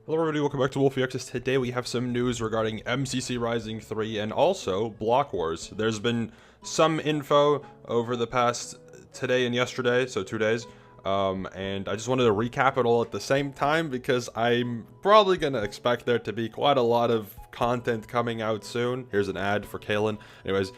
Hello everybody, welcome back to Wolfeei. Today we have some news regarding MCC Rising 3 and also Block Wars. There's been some info over the past today and yesterday, so 2 days, and I just wanted to recap it all at the same time because I'm probably going to expect there to be quite a lot of content coming out soon. Here's an ad for Kalen. Anyways,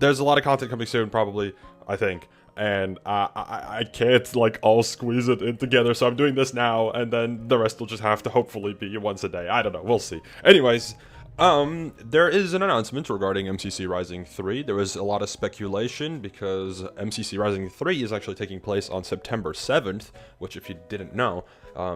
there's a lot of content coming soon, probably, I think. And I can't like all squeeze it in together, so I'm doing this now, and then the rest will just have to hopefully be once a day. I don't know, we'll see. Anyways, there is an announcement regarding MCC Rising 3. There was a lot of speculation because MCC Rising 3 is actually taking place on September 7th, which if you didn't know,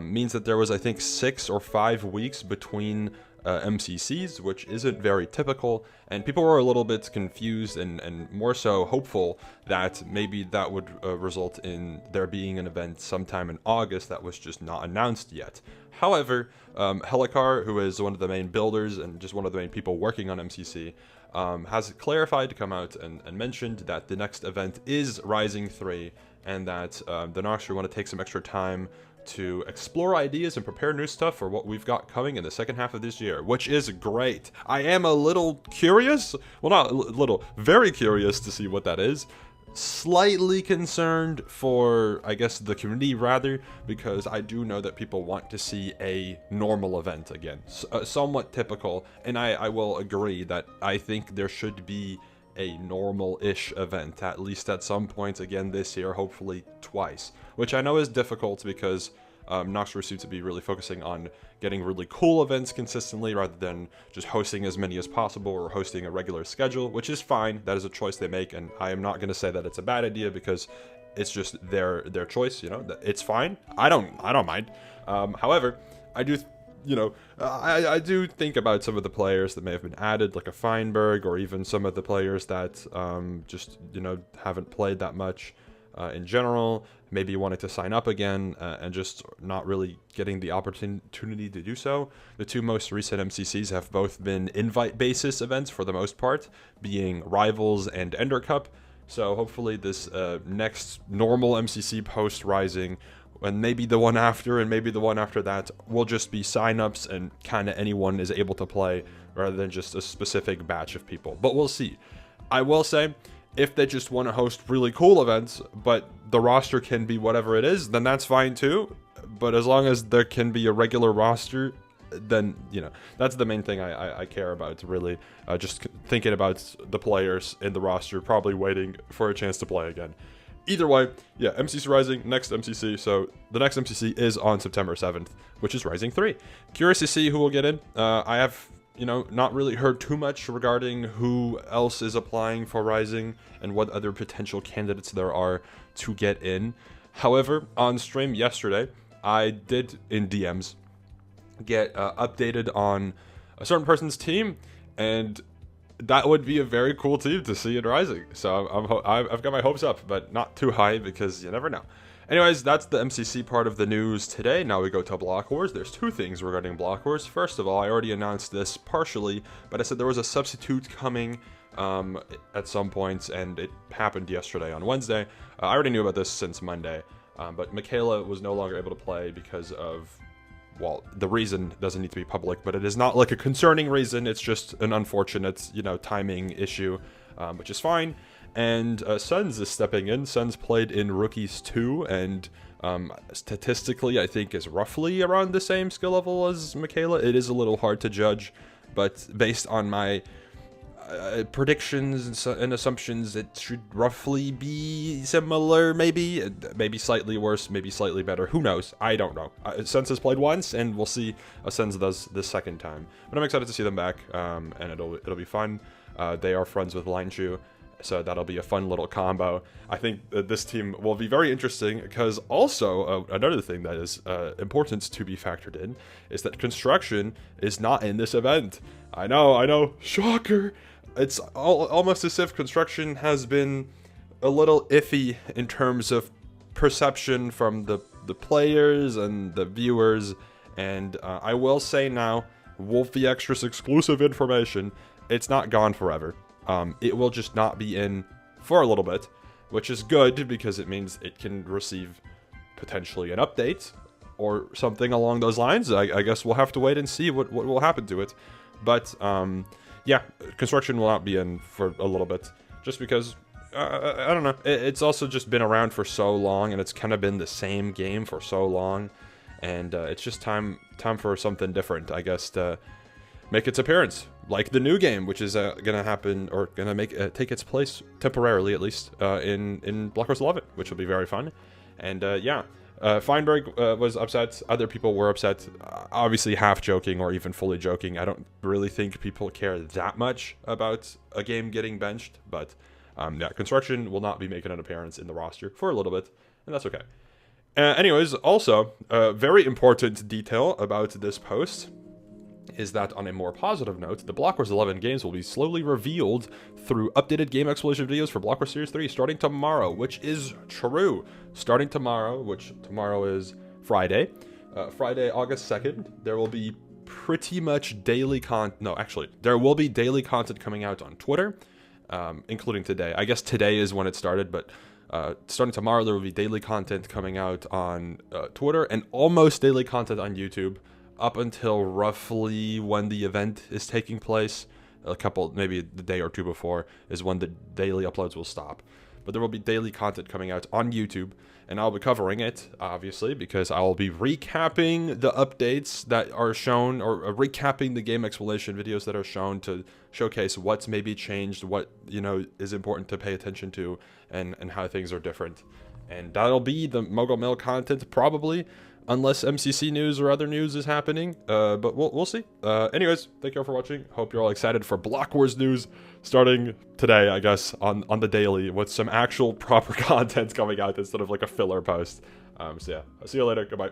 means that there was, I think, 6 or 5 weeks between MCCs, which isn't very typical, and people were a little bit confused and more so hopeful that maybe that would result in there being an event sometime in August that was just not announced yet. However, Helikar, who is one of the main builders and just one of the main people working on MCC, has clarified to come out and mentioned that the next event is Rising 3 and that the Noxtry want to take some extra time to explore ideas and prepare new stuff for what we've got coming in the second half of this year, which is great. I am a little curious, well not a little, very curious to see what that is. Slightly concerned for, I guess, the community rather, because I do know that people want to see a normal event again, somewhat typical, and I will agree that I think there should be a normal-ish event, at least at some point again this year, hopefully twice, which I know is difficult because Noxtry seems to be really focusing on getting really cool events consistently rather than just hosting as many as possible or hosting a regular schedule, which is fine. That is a choice they make, and I am not going to say that it's a bad idea because it's just their choice, you know. It's fine. I don't mind. However, I do I do think about some of the players that may have been added, like a Feinberg, or even some of the players that just, haven't played that much in general, maybe wanting to sign up again and just not really getting the opportunity to do so. The two most recent MCCs have both been invite basis events for the most part, being Rivals and Ender Cup. So hopefully this next normal MCC post Rising, and maybe the one after, and maybe the one after that, will just be signups and kind of anyone is able to play rather than just a specific batch of people. But we'll see. I will say, if they just want to host really cool events, but the roster can be whatever it is, then that's fine too. But as long as there can be a regular roster, then, that's the main thing I care about, really. Just thinking about the players in the roster, probably waiting for a chance to play again. Either way, yeah, MCC Rising, next MCC. So the next MCC is on September 7th, which is Rising 3. Curious to see who will get in. I have, not really heard too much regarding who else is applying for Rising and what other potential candidates there are to get in. However, on stream yesterday, I did, in DMs, get updated on a certain person's team, and that would be a very cool team to see in Rising. So I've got my hopes up, but not too high because you never know. Anyways, that's the MCC part of the news today. Now we go to Block Wars. There's 2 things regarding Block Wars. First of all, I already announced this partially, but I said there was a substitute coming at some points, and it happened yesterday on Wednesday. I already knew about this since Monday, but Michaela was no longer able to play because of, well, the reason doesn't need to be public, but it is not like a concerning reason. It's just an unfortunate, timing issue, which is fine. And Suns is stepping in. Suns played in Rookies 2, and statistically, I think is roughly around the same skill level as Michaela. It is a little hard to judge, but based on my predictions and assumptions, it should roughly be similar, maybe slightly worse, maybe slightly better, who knows, I don't know. Sens has played once, and we'll see how Sens does this second time, but I'm excited to see them back, and it'll be fun. They are friends with Lineshoe, so that'll be a fun little combo. I think that this team will be very interesting because also another thing that is important to be factored in is that construction is not in this event. I know, shocker. It's almost as if construction has been a little iffy in terms of perception from the players and the viewers, and I will say now, Wolfeei Extra's exclusive information, it's not gone forever. It will just not be in for a little bit, which is good because it means it can receive potentially an update or something along those lines. I guess we'll have to wait and see what will happen to it. But yeah, construction will not be in for a little bit, just because I don't know. It's also just been around for so long, and it's kind of been the same game for so long, and it's just time for something different, I guess, to make its appearance, like the new game, which is gonna happen, or gonna take its place temporarily, at least, in Block Wars 11, which will be very fun. And yeah, Feinberg was upset. Other people were upset, obviously half joking or even fully joking. I don't really think people care that much about a game getting benched, but yeah, construction will not be making an appearance in the roster for a little bit, and that's okay. Anyways, also, a very important detail about this post is that, on a more positive note, the Block Wars 11 games will be slowly revealed through updated game exploration videos for Block Wars Series 3 starting tomorrow, which is true. Starting tomorrow, which tomorrow is Friday, Friday, August 2nd, there will be pretty much daily there will be daily content coming out on Twitter, including today. I guess today is when it started, but starting tomorrow, there will be daily content coming out on Twitter and almost daily content on YouTube, up until roughly when the event is taking place. Maybe the day or two before is when the daily uploads will stop. But there will be daily content coming out on YouTube, and I'll be covering it, obviously, because I will be recapping the updates that are shown, or recapping the game explanation videos that are shown, to showcase what's maybe changed, what, is important to pay attention to, and how things are different. And that'll be the Mogul Mill content, probably, unless MCC news or other news is happening, but we'll see. Anyways, thank you all for watching. Hope you're all excited for Block Wars news starting today, I guess, on the daily, with some actual proper content coming out instead of like a filler post. So yeah, I'll see you later. Goodbye.